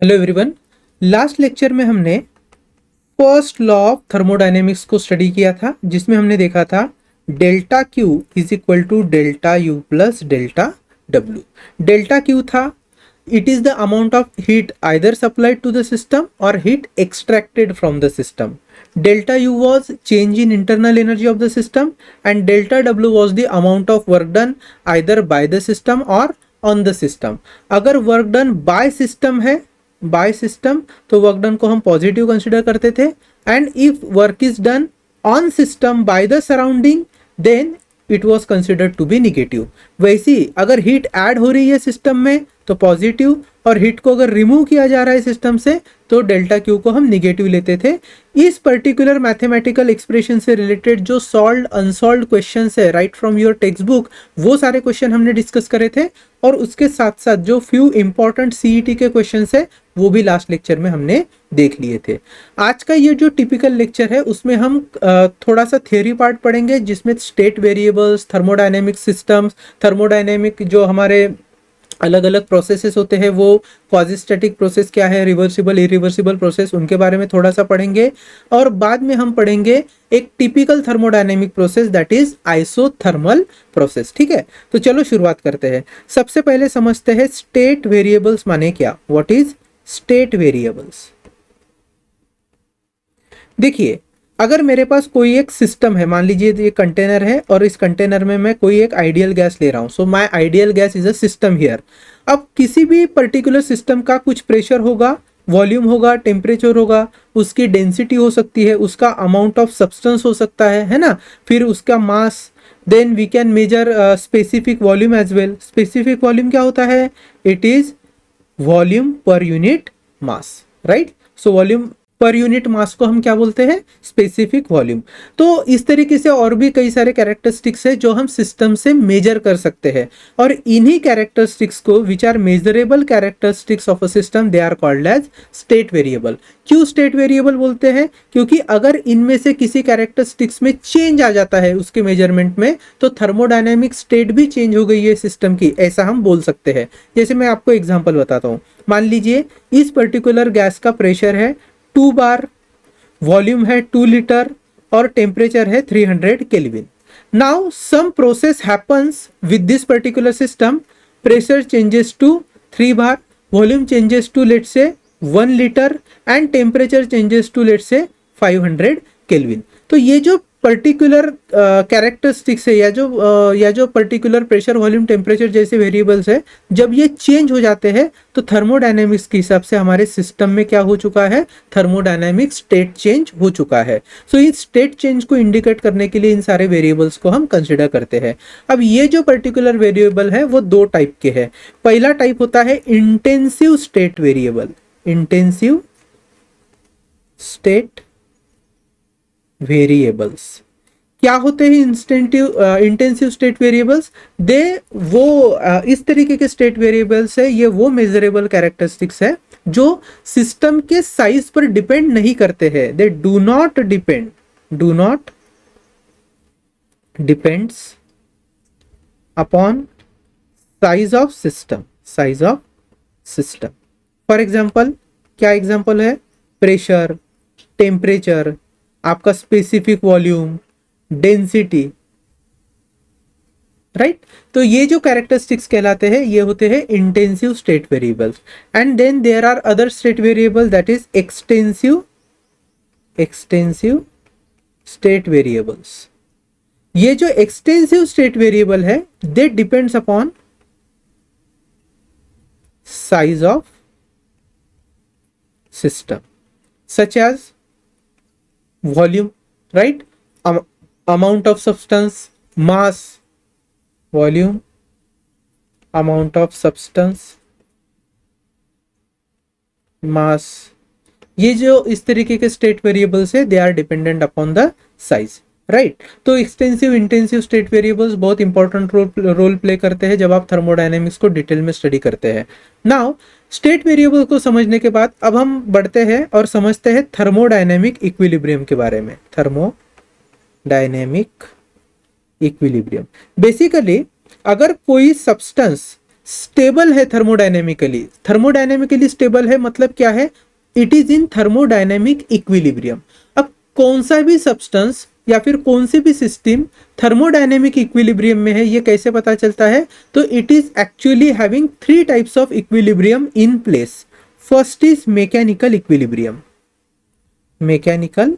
Hello everyone. Last lecture में हमने first law of thermodynamics को स्टडी किया था, जिसमें हमने देखा था delta Q is equal to delta U plus delta W. Delta Q था, it is the amount of heat either supplied to the system और heat extracted from the system. Delta U was change in internal energy of the system and delta W was the amount of work done either by the system और on the system. अगर work done by system है, by system, तो work done को हम positive consider करते थे। And if work is done on system by the surrounding then it was considered to be negative. वैसे ही अगर हीट ऐड हो रही है सिस्टम में तो पॉजिटिव, और हीट को अगर रिमूव किया जा रहा है सिस्टम से तो डेल्टा क्यू को हम निगेटिव लेते थे। इस पर्टिकुलर मैथमेटिकल एक्सप्रेशन से रिलेटेड जो सॉल्व्ड अनसॉल्व्ड क्वेश्चंस है right from your text book, वो सारे क्वेश्चन हमने डिस्कस करे थे, और उसके साथ साथ जो फ्यू इंपॉर्टेंट सीईटी के क्वेश्चंस है वो भी लास्ट लेक्चर में हमने देख लिए थे। आज का ये जो टिपिकल लेक्चर है उसमें हम थोड़ा सा थियोरी पार्ट पढ़ेंगे, जिसमें state variables, thermodynamic systems, thermodynamic जो हमारे अलग अलग प्रोसेसेस होते हैं, वो क्वाजीस्टैटिक प्रोसेस क्या है, रिवर्सिबल इरिवर्सिबल प्रोसेस, उनके बारे में थोड़ा सा पढ़ेंगे। और बाद में हम पढ़ेंगे एक typical thermodynamic process that is isothermal process. ठीक है, तो चलो शुरुआत करते हैं। सबसे पहले समझते हैं स्टेट वेरिएबल्स माने क्या। What is state variables? देखिए, अगर मेरे पास कोई एक सिस्टम है, मान लीजिए ये कंटेनर है और इस कंटेनर में मैं कोई एक आइडियल गैस ले रहा हूं, so my ideal gas is a system here. अब किसी भी पर्टिकुलर सिस्टम का कुछ प्रेशर होगा, वॉल्यूम होगा, टेम्परेचर होगा, उसकी डेंसिटी हो सकती है, उसका अमाउंट ऑफ सब्सटेंस हो सकता है ना, फिर उसका mass, then we can measure specific volume as well. Specific volume क्या होता है? It is volume per unit mass, right. So volume per unit mass को हम क्या बोलते हैं? Specific volume. तो इस तरीके से और भी कई सारे कैरेक्टरिस्टिक्स है जो हम सिस्टम से मेजर कर सकते हैं, और इन्हीं कैरेक्टरिस्टिक्स को which are measurable characteristics of a system they are called as state variable. क्यों स्टेट वेरिएबल बोलते हैं? क्योंकि अगर इनमें से किसी कैरेक्टरिस्टिक्स में चेंज आ जाता है उसके मेजरमेंट में, तो थर्मोडायनेमिक स्टेट भी चेंज हो गई है सिस्टम की, ऐसा हम बोल सकते हैं। जैसे मैं आपको एग्जांपल बताता हूँ। मान लीजिए इस पर्टिकुलर गैस का प्रेशर है 2 बार, वॉल्यूम है 2 लीटर और टेम्परेचर है 300 kelvin. Now some process happens with this particular system, pressure changes to 3 bar, volume changes to let's say 1 litre and temperature changes to let's say 500 kelvin. तो ये जो particular characteristics है या जो particular pressure, volume, temperature जैसे variables है, जब ये चेंज हो जाते हैं तो थर्मोडायनेमिक्स के हिसाब से हमारे सिस्टम में क्या हो चुका है? थर्मोडायनेमिक स्टेट चेंज हो चुका है। सो इस स्टेट चेंज को इंडिकेट करने के लिए इन सारे वेरिएबल्स को हम कंसिडर करते हैं। अब ये जो पर्टिकुलर वेरिएबल है वो 2 टाइप के हैं। पहला टाइप होता है intensive state variable. Intensive state variables क्या होते हैं? इंटेंसिव स्टेट वेरिएबल्स, इस तरीके के स्टेट वेरिएबल्स है, ये वो मेजरेबल कैरेक्टरिस्टिक्स है जो सिस्टम के साइज पर डिपेंड नहीं करते हैं। They do not depends upon size of system. For example, क्या एग्जाम्पल है? प्रेशर, टेम्परेचर, आपका स्पेसिफिक वॉल्यूम, डेंसिटी, राइट। तो ये जो कैरेक्टरिस्टिक्स कहलाते हैं ये होते हैं intensive state variables. And then there are other state variable that is extensive state variables. ये जो एक्सटेंसिव स्टेट वेरिएबल है they depends upon size of system, such as volume, right? Amount of substance, mass, volume, amount of substance, mass। ये जो इस तरीके के state variables है they are dependent upon the size, right. तो extensive intensive state variables बहुत important role play करते हैं जब आप थर्मोडायनेमिक्स को डिटेल में स्टडी करते हैं। नाउ स्टेट वेरिएबल को समझने के बाद अब हम बढ़ते हैं और समझते हैं थर्मोडायनेमिक इक्विलिब्रियम के बारे में। थर्मोडायनेमिक इक्विलिब्रियम बेसिकली, अगर कोई सब्सटेंस स्टेबल है थर्मोडायनेमिकली, थर्मोडायनेमिकली स्टेबल है मतलब क्या है, it is in thermodynamic equilibrium. अब कौन सा भी सब्सटेंस या फिर कौन सी भी सिस्टम थर्मोडायनेमिक इक्विलिब्रियम में है ये कैसे पता चलता है, तो it is actually having three types of equilibrium in place. First is mechanical equilibrium, mechanical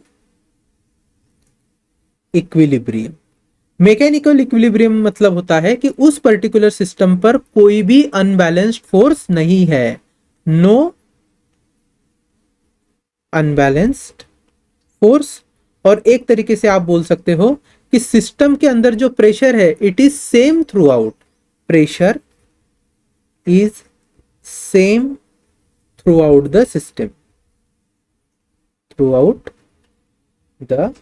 equilibrium. Mechanical equilibrium मतलब होता है कि उस पर्टिकुलर सिस्टम पर कोई भी अनबैलेंस्ड फोर्स नहीं है, नो अनबैलेंस्ड फोर्स। और एक तरीके से आप बोल सकते हो कि सिस्टम के अंदर जो प्रेशर है it is same through out, pressure is same throughout the system, through out the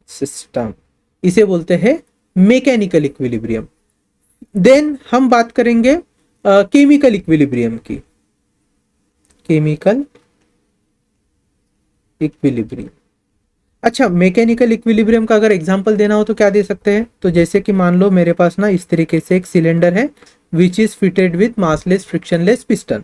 system, इसे बोलते हैं मैकेनिकल इक्विलिब्रियम। देन हम बात करेंगे केमिकल इक्विलिब्रियम की, केमिकल इक्विलिब्रियम। अच्छा, मैकेनिकल इक्विलिब्रियम का अगर एग्जांपल देना हो तो क्या दे सकते हैं, तो जैसे कि मान लो मेरे पास ना इस तरीके से एक सिलेंडर है which is fitted with massless frictionless piston.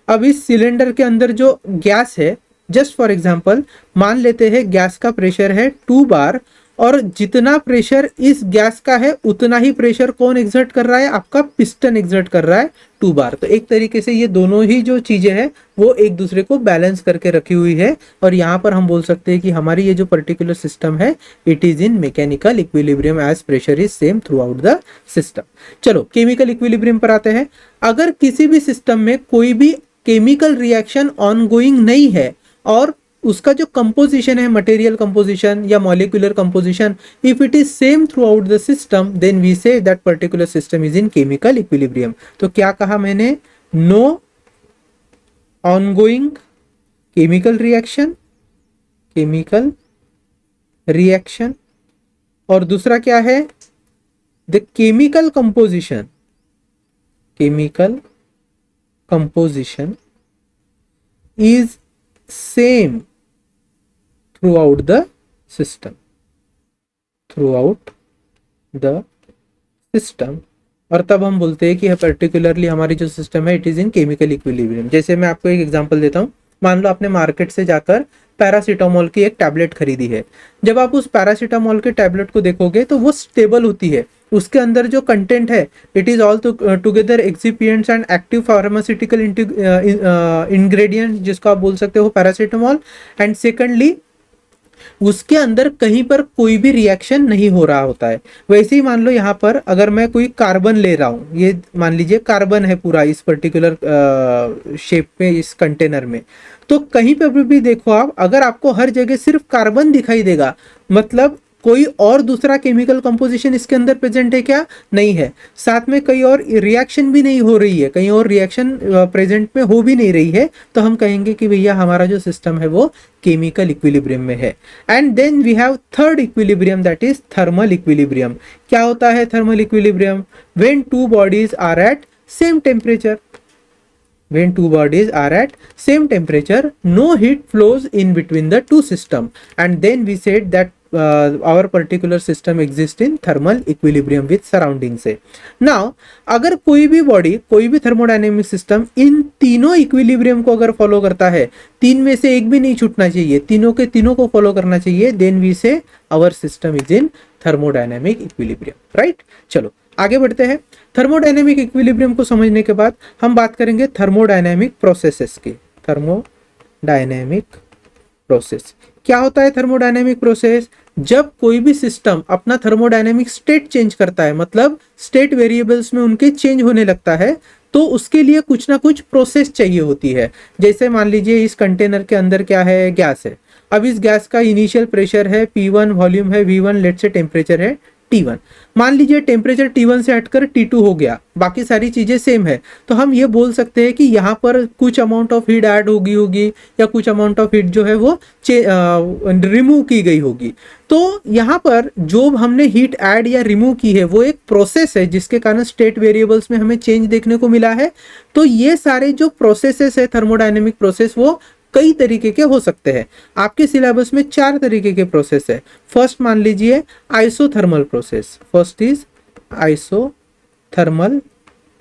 अब इस सिलेंडर के अंदर जो गैस है, जस्ट फॉर एग्जांपल मान लेते हैं गैस का प्रेशर है 2 बार, और जितना प्रेशर इस गैस का है उतना ही प्रेशर कौन एग्जर्ट कर रहा है, आपका पिस्टन एग्जर्ट कर रहा है 2 बार। तो एक तरीके से ये दोनों ही जो चीजें हैं वो एक दूसरे को बैलेंस करके रखी हुई है, और यहाँ पर हम बोल सकते हैं कि हमारी ये जो पर्टिकुलर सिस्टम है it is in mechanical equilibrium as pressure is same throughout the system. चलो केमिकल इक्विलिब्रियम पर आते हैं। अगर किसी भी सिस्टम में कोई भी केमिकल रिएक्शन ऑनगोइंग नहीं है और उसका जो कंपोजिशन है, मटेरियल कंपोजिशन या molecular composition, if it is same throughout the system then we say that particular system is in chemical equilibrium. तो क्या कहा मैंने, no ongoing chemical reaction, chemical reaction, और दूसरा क्या है, the chemical composition, chemical composition is same throughout the system, throughout the system। और तब हम बोलते हैं कि पर्टिकुलरली हमारी जो सिस्टम है it is in chemical equilibrium. जैसे मैं आपको एक एग्जांपल देता हूँ, मान लो आपने मार्केट से जाकर पैरासीटामोल की एक टैबलेट खरीदी है। जब आप उस पैरासीटामोल के टैबलेट को देखोगे तो वो स्टेबल होती है, उसके अंदर जो कंटेंट है it is all together excipients and active pharmaceutical ingredient, जिसको आप बोल सकते हो पैरासीटामोल। एंड सेकेंडली उसके अंदर कहीं पर कोई भी रिएक्शन नहीं हो रहा होता है। वैसे ही मान लो यहाँ पर अगर मैं कोई कार्बन ले रहा हूँ, ये मान लीजिए कार्बन है पूरा इस पर्टिकुलर शेप में इस कंटेनर में, तो कहीं पर भी देखो आप, अगर आपको हर जगह सिर्फ कार्बन दिखाई देगा मतलब कोई और दूसरा केमिकल कंपोजिशन इसके अंदर प्रेजेंट है क्या, नहीं है। साथ में कहीं और रिएक्शन भी नहीं हो रही है, कहीं और रिएक्शन प्रेजेंट में हो भी नहीं रही है, तो हम कहेंगे कि भैया हमारा जो सिस्टम है वो केमिकल इक्विलिब्रियम में है। And then we have third equilibrium that is thermal equilibrium. क्या होता है thermal equilibrium, when two bodies are at same temperature, when two bodies are at same temperature, no heat flows in between the two system, and then we said that our particular system exists in thermal equilibrium with surrounding से। now अगर कोई भी body, कोई भी thermodynamic system in तीनों equilibrium को अगर follow करता है, तीन में से एक भी नहीं छूटना चाहिए, तीनों के तीनों को फॉलो करना चाहिए, then we say our system is in thermodynamic equilibrium, right. चलो आगे बढ़ते हैं। थर्मोडायनेमिक इक्विलिब्रियम को समझने के बाद हम बात करेंगे थर्मोडायनेमिक प्रोसेसेस की। थर्मोडायनेमिक प्रोसेस क्या होता है? थर्मोडायनेमिक प्रोसेस, जब कोई भी सिस्टम अपना थर्मोडायनेमिक स्टेट चेंज करता है, मतलब स्टेट वेरिएबल्स में उनके चेंज होने लगता है, तो उसके लिए कुछ ना कुछ प्रोसेस चाहिए होती है। जैसे मान लीजिए इस कंटेनर के अंदर क्या है, गैस है। अब इस गैस का इनिशियल प्रेशर है P1, वॉल्यूम है V1, लेट से टेम्परेचर है T1। मान लीजिए टेम्परेचर T1 से हटकर T2 हो गया, बाकी सारी चीजें सेम है, तो हम ये बोल सकते हैं कि यहाँ पर कुछ अमाउंट ऑफ हीट ऐड होगी या कुछ अमाउंट ऑफ हीट जो है वो रिमूव की गई होगी। तो यहाँ पर जो हमने हीट ऐड या रिमूव की है वो एक प्रोसेस है जिसके कारण स्टेट वेरिएबल्स में हमें चेंज देखने को मिला है। तो ये सारे जो प्रोसेसेस है थर्मोडायनेमिक प्रोसेस, वो कई तरीके के हो सकते हैं। आपके सिलेबस में 4 तरीके के प्रोसेस है। फर्स्ट मान लीजिए isothermal process, first is isothermal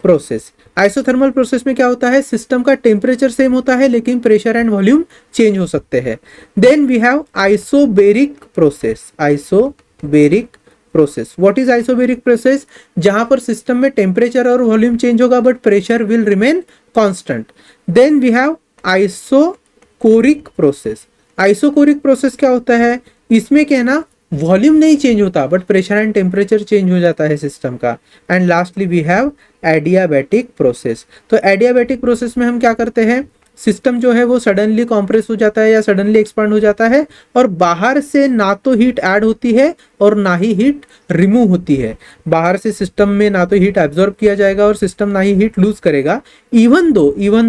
process. Isothermal process में क्या होता है, सिस्टम का टेम्परेचर सेम होता है लेकिन प्रेशर एंड वॉल्यूम चेंज हो सकते हैं। Then we have isobaric process. Isobaric process, what is isobaric process? जहां पर सिस्टम में टेम्परेचर और वॉल्यूम चेंज होगा but pressure will remain constant. Then we have isochoric process. Isochoric process क्या होता है, इसमें क्या है ना, वॉल्यूम नहीं चेंज होता but pressure and temperature change हो जाता है सिस्टम का। And lastly we have adiabatic process. तो एडियाबैटिक प्रोसेस में हम क्या करते हैं, सिस्टम जो है वो सडनली कॉम्प्रेस हो जाता है या सडनली एक्सपांड हो जाता है और बाहर से ना तो हीट ऐड होती है और ना ही हीट रिमूव होती है। बाहर से सिस्टम में ना तो हीट एब्जॉर्ब किया जाएगा और सिस्टम ना ही हीट लूज करेगा, even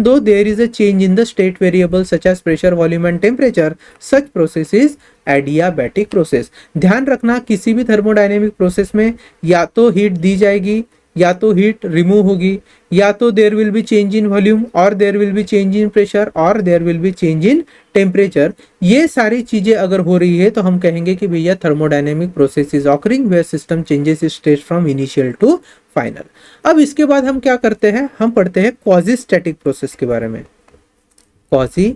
though there is a change in the state variable such as pressure, volume and temperature, such process is adiabatic process. ध्यान रखना, किसी भी थर्मोडायनेमिक प्रोसेस में या तो हीट दी जाएगी या तो हीट रिमूव होगी, या तो there will be change in volume और there will be change in pressure और there will be change in temperature. ये सारी चीजें अगर हो रही है तो हम कहेंगे कि भैया thermodynamic process is occurring where system changes its state from initial to final. अब इसके बाद हम क्या करते हैं, हम पढ़ते हैं क्वाजी स्टैटिक प्रोसेस के बारे में। Quasi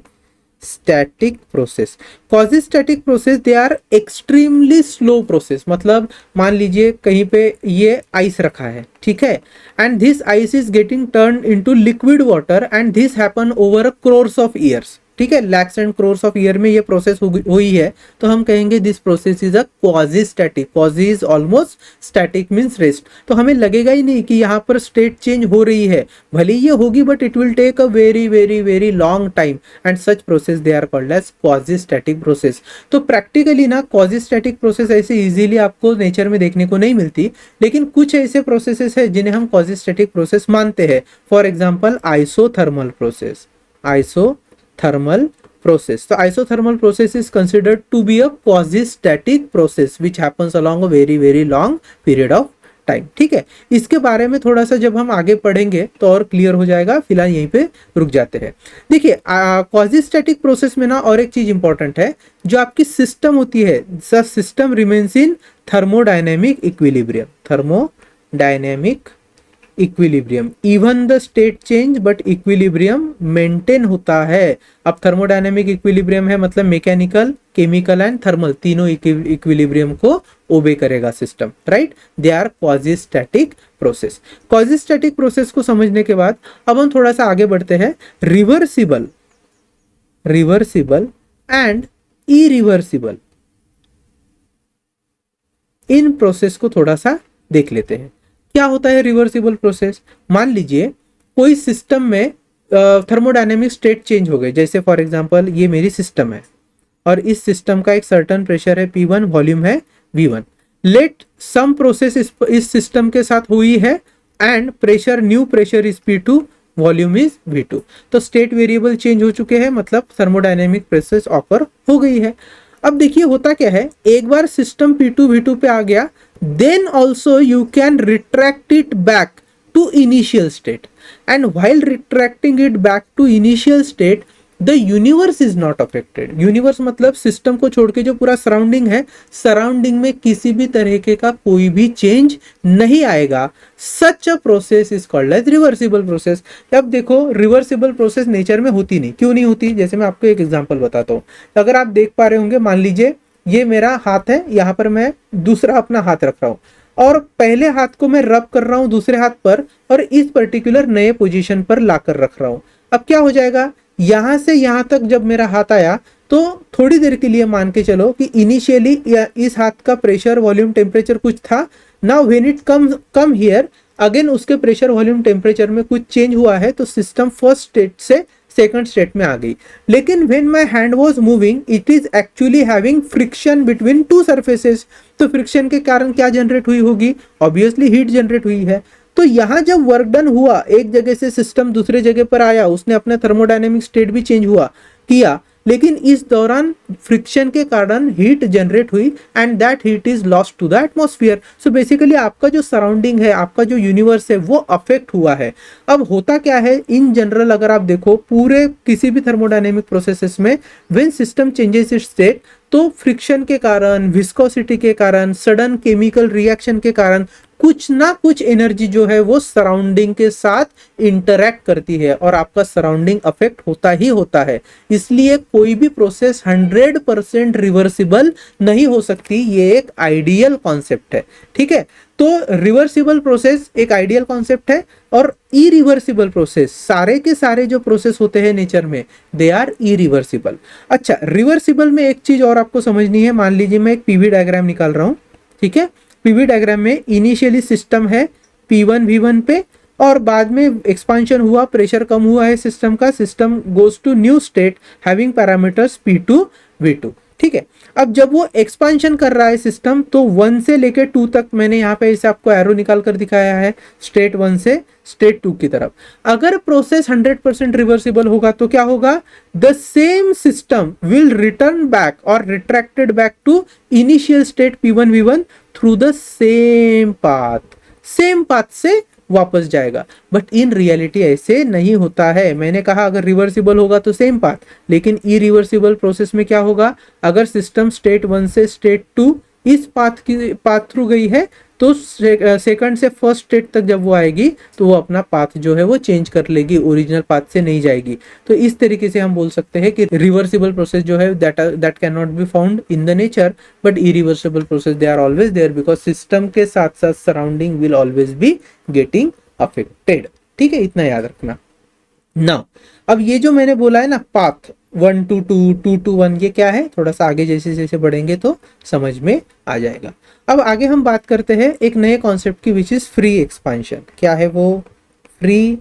static process, quasi static process they are extremely slow process. मतलब मान लीजिए कहीं पे ये आइस रखा है, ठीक है, and this ice is getting turn into liquid water and this happen over a crores of years, ठीक है, lakhs and crores of year में ये प्रोसेस हुई है, तो हम कहेंगे this process is a quasi static. Quasi is almost, static means rest. तो हमें लगेगा ही नहीं कि यहाँ पर स्टेट चेंज हो रही है, भले ये होगी but it will take a very very very long time and such process they are called as quasi static process. तो प्रैक्टिकली ना क्वाजी स्टैटिक प्रोसेस ऐसे इजीली आपको नेचर में देखने को नहीं मिलती, लेकिन कुछ ऐसे प्रोसेसेस है जिन्हें हम क्वाजी स्टैटिक प्रोसेस मानते हैं। For example isothermal process. Isothermal process. So isothermal process is considered to be a quasi-static process which happens along a very very long period of time, ठीक है। इसके बारे में थोड़ा सा जब हम आगे पढ़ेंगे तो और क्लियर हो जाएगा, फिलहाल यहीं पे रुक जाते हैं। देखिए क्वाजी स्टैटिक प्रोसेस में ना और एक चीज इंपॉर्टेंट है, जो आपकी सिस्टम होती है, system remains in thermodynamic equilibrium. Thermodynamic equilibrium, even the state change but equilibrium maintain होता है। अब थर्मोडायनेमिक इक्विलिब्रियम है मतलब मैकेनिकल, केमिकल एंड थर्मल तीनों इक्विलिब्रियम को ओबे करेगा system, right. They are quasi static process. Quasi static process को समझने के बाद अब हम थोड़ा सा आगे बढ़ते हैं। Reversible and irreversible, in process को थोड़ा सा देख लेते हैं। क्या होता है रिवर्सिबल प्रोसेस? मान लीजिए कोई सिस्टम में थर्मोडायनेमिक स्टेट चेंज हो गए, जैसे फॉर एग्जांपल ये मेरी सिस्टम है और इस सिस्टम का एक सर्टेन प्रेशर है P1, वॉल्यूम है V1। लेट सम प्रोसेस इस सिस्टम के साथ हुई है and pressure, new pressure is P2, volume is V2। तो स्टेट वेरिएबल चेंज हो चुके हैं, मतलब थर्मोडायनेमिक प्रोसेस ऑकर हो गई है। अब देखिए होता क्या है, एक बार सिस्टम P2 V2 पे आ गया, then also you can retract it back to initial state, and while retracting it back to initial state the universe is not affected। Universe मतलब सिस्टम को छोड़ के जो पूरा सराउंडिंग है, सराउंडिंग में किसी भी तरीके का कोई भी चेंज नहीं आएगा। Such a process is called as reversible process. अब देखो रिवर्सिबल प्रोसेस नेचर में होती नहीं, क्यों नहीं होती? जैसे मैं आपको एक एग्जांपल बताता हूँ। अगर आप देख पा रहे होंगे, मान लीजिए ये मेरा हाथ है, यहाँ पर मैं दूसरा अपना हाथ रख रहा हूँ और पहले हाथ को मैं रब कर रहा हूँ दूसरे हाथ पर और इस पर्टिकुलर नए पोजीशन पर लाकर रख रहा हूँ। अब क्या हो जाएगा, यहां से यहां तक जब मेरा हाथ आया तो थोड़ी देर के लिए मान के चलो कि इनिशियली इस हाथ का प्रेशर, वॉल्यूम, टेम्परेचर कुछ था। Now when it come here again उसके प्रेशर, वॉल्यूम, टेम्परेचर में कुछ चेंज हुआ है, तो सिस्टम फर्स्ट स्टेट से सेकंड स्टेट में आ गई। लेकिन when my hand was moving it is actually having friction between two surfaces. तो फ्रिक्शन के कारण क्या जनरेट हुई होगी? ऑब्वियसली हीट जनरेट हुई है। तो यहां जब वर्क डन हुआ, एक जगह से सिस्टम दूसरे जगह पर आया, उसने अपना थर्मोडायनेमिक स्टेट भी चेंज किया, लेकिन इस दौरान फ्रिक्शन के कारण हीट जनरेट हुई and that heat is lost to the atmosphere. So basically आपका जो सराउंडिंग है, आपका जो यूनिवर्स है, वो अफेक्ट हुआ है। अब होता क्या है इन जनरल, अगर आप देखो पूरे किसी भी थर्मोडायनेमिक प्रोसेसेस में, when system changes its state, तो फ्रिक्शन के कारण, विस्कोसिटी के कारण, सडन केमिकल रिएक्शन के कारण कुछ ना कुछ एनर्जी जो है वो सराउंडिंग के साथ इंटरैक्ट करती है और आपका सराउंडिंग अफेक्ट होता ही होता है। इसलिए कोई भी प्रोसेस 100% रिवर्सिबल नहीं हो सकती, ये एक आइडियल कॉन्सेप्ट है। ठीक है, तो रिवर्सिबल प्रोसेस एक आइडियल कॉन्सेप्ट है और इरिवर्सिबल प्रोसेस, सारे के सारे जो प्रोसेस होते हैं नेचर में दे आर इरिवर्सिबल। अच्छा, रिवर्सिबल में एक चीज और आपको समझनी है। मान लीजिए मैं एक पीवी डायग्राम निकाल रहा हूं, ठीक है। पीवी डायग्राम में इनिशियली सिस्टम है P1 V1 पे और बाद में एक्सपांशन हुआ, प्रेशर कम हुआ है सिस्टम का, system goes to new state having parameters P2 V2। ठीक है, अब जब वो एक्सपांशन कर रहा है सिस्टम तो 1 से लेकर 2 तक, मैंने यहाँ पे इसे आपको एरो निकाल कर दिखाया है, स्टेट 1 से स्टेट 2 की तरफ। अगर प्रोसेस 100% रिवर्सिबल होगा तो क्या होगा, the same system will return back और retracted back to initial state P1 V1 through the same path से वापस जाएगा। बट इन रियलिटी ऐसे नहीं होता है। मैंने कहा अगर रिवर्सिबल होगा तो सेम पाथ, लेकिन इरिवर्सिबल प्रोसेस में क्या होगा, अगर सिस्टम स्टेट 1 से स्टेट 2 इस पाथ थ्रू गई है तो सेकंड से फर्स्ट स्टेट तक जब वो आएगी तो वो अपना पाथ जो है वो चेंज कर लेगी, ओरिजिनल पाथ से नहीं जाएगी। तो इस तरीके से हम बोल सकते हैं कि रिवर्सिबल प्रोसेस जो है that can not be found in the nature, but irreversible process they are always there because system के साथ साथ surrounding will always be getting affected. ठीक है, इतना याद रखना ना। अब ये जो मैंने बोला है ना पाथ 1 to 2 2 to 1, ये क्या है, थोड़ा सा आगे जैसे जैसे बढ़ेंगे तो समझ में आ जाएगा। अब आगे हम बात करते हैं एक नए कॉन्सेप्ट की विच इज फ्री एक्सपांशन। क्या है वो, फ्री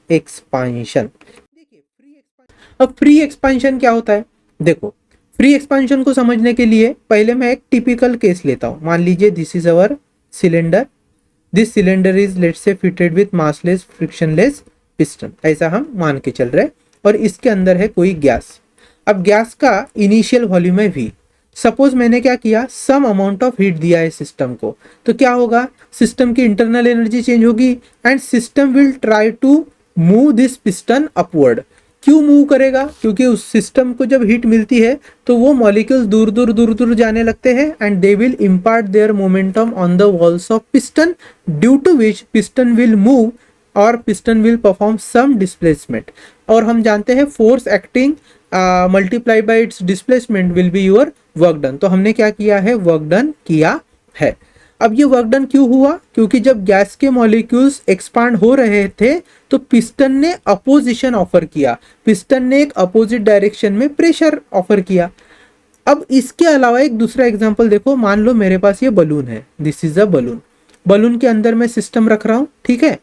एक्सपांशन। देखिए अब फ्री एक्सपांशन क्या होता है, देखो फ्री एक्सपांशन को समझने के लिए पहले मैं एक टिपिकल केस लेता हूं। मान लीजिए this is our cylinder, this cylinder is let's say fitted with massless frictionless piston, ऐसा हम मान के चल रहे, और इसके अंदर है कोई गैस। अब गैस का इनिशियल वॉल्यूम है V। सपोज मैंने क्या किया, सम अमाउंट ऑफ हीट दिया है सिस्टम को, तो क्या होगा, सिस्टम की इंटरनल एनर्जी चेंज होगी and system will try to move this piston upward. क्यों मूव करेगा, क्योंकि उस सिस्टम को जब हीट मिलती है तो वो मॉलिक्यूल्स दूर दूर जाने लगते हैं and they will impart their momentum on the walls of piston, due to which piston will move और piston will perform some displacement. और हम जानते हैं force acting multiply by its displacement will be your work done. तो हमने क्या किया है, वर्क डन किया है। अब ये वर्क डन क्यों हुआ, क्योंकि जब गैस के मॉलिक्यूल्स एक्सपांड हो रहे थे तो पिस्टन ने अपोजिशन ऑफर किया, पिस्टन ने एक अपोजिट डायरेक्शन में प्रेशर ऑफर किया। अब इसके अलावा एक दूसरा एग्जांपल देखो, मान लो मेरे पास ये बलून है, this is a balloon, balloon के अंदर मैं सिस्टम रख रहा हूं, ठीक है।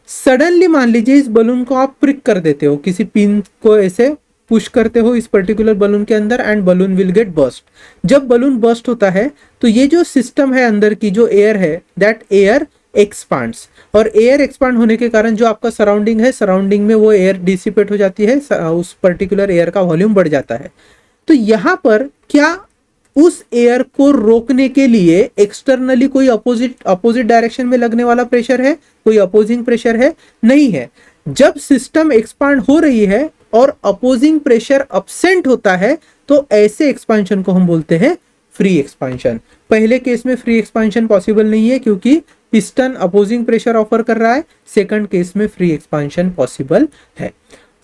सडनली मान लीजिए इस बलून को आप प्रिक कर देते हो, किसी पिन को ऐसे पुश करते हो इस पर्टिकुलर बलून के अंदर and balloon will get burst. जब बलून बर्स्ट होता है तो ये जो सिस्टम है अंदर की जो एयर है, दैट एयर एक्सपांड्स, और एयर एक्सपांड होने के कारण जो आपका सराउंडिंग है, सराउंडिंग में वो एयर डिसिपेट हो जाती है, उस पर्टिकुलर एयर का वॉल्यूम बढ़ जाता है। तो यहाँ पर क्या उस एयर को रोकने के लिए एक्सटर्नली कोई अपोजिट डायरेक्शन में लगने वाला प्रेशर है, कोई अपोजिंग प्रेशर है? नहीं है। जब सिस्टम एक्सपांड हो रही है और अपोजिंग प्रेशर अब्सेंट होता है तो ऐसे एक्सपांशन को हम बोलते हैं फ्री एक्सपांशन। पहले केस में फ्री एक्सपांशन पॉसिबल नहीं है क्योंकि पिस्टन अपोजिंग प्रेशर ऑफर कर रहा है, सेकंड केस में फ्री एक्सपांशन पॉसिबल है।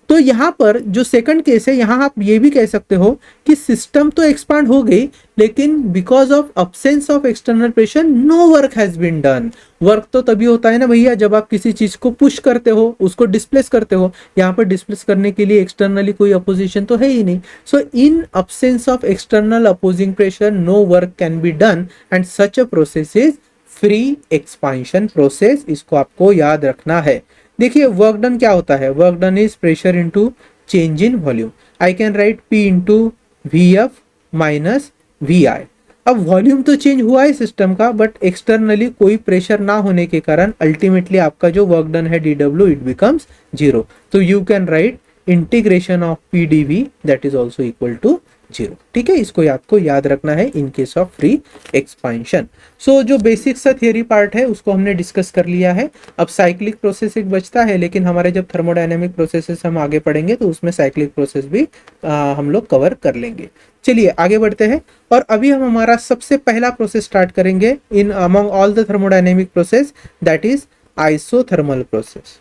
तो यहाँ पर जो सेकंड केस है, यहाँ आप ये भी कह सकते हो कि सिस्टम तो एक्सपांड हो गई लेकिन because of absence of external pressure no work has been done. Work तो तभी होता है ना भैया जब आप किसी चीज को पुश करते हो, उसको डिस्प्लेस करते हो। यहाँ पर डिस्प्लेस करने के लिए एक्सटर्नली कोई अपोजिशन तो है ही नहीं। So in absence of external opposing pressure no work can be done and such a process is free expansion process. इसको आपको याद रखना है। देखिए वर्क डन क्या होता है, work done is pressure into change in volume. I can right P into VF minus VI। अब वॉल्यूम तो चेंज हुआ है सिस्टम का, बट एक्सटर्नली कोई प्रेशर ना होने के कारण अल्टीमेटली आपका जो वर्क डन है dW इट बिकम्स 0। तो you can write integration of PdV that is also equal to zero. ठीक है, इसको आपको याद रखना है in case of free expansion. So जो बेसिक सा थियरी पार्ट है उसको हमने डिस्कस कर लिया है। अब साइक्लिक प्रोसेस एक बचता है, लेकिन हमारे जब थर्मोडायनेमिक प्रोसेसेस हम आगे पढ़ेंगे तो उसमें साइक्लिक प्रोसेस भी हम लोग कवर कर लेंगे। चलिए आगे बढ़ते हैं, और अभी हम हमारा सबसे पहला प्रोसेस स्टार्ट करेंगे in among all the thermodynamic process, that is isothermal process.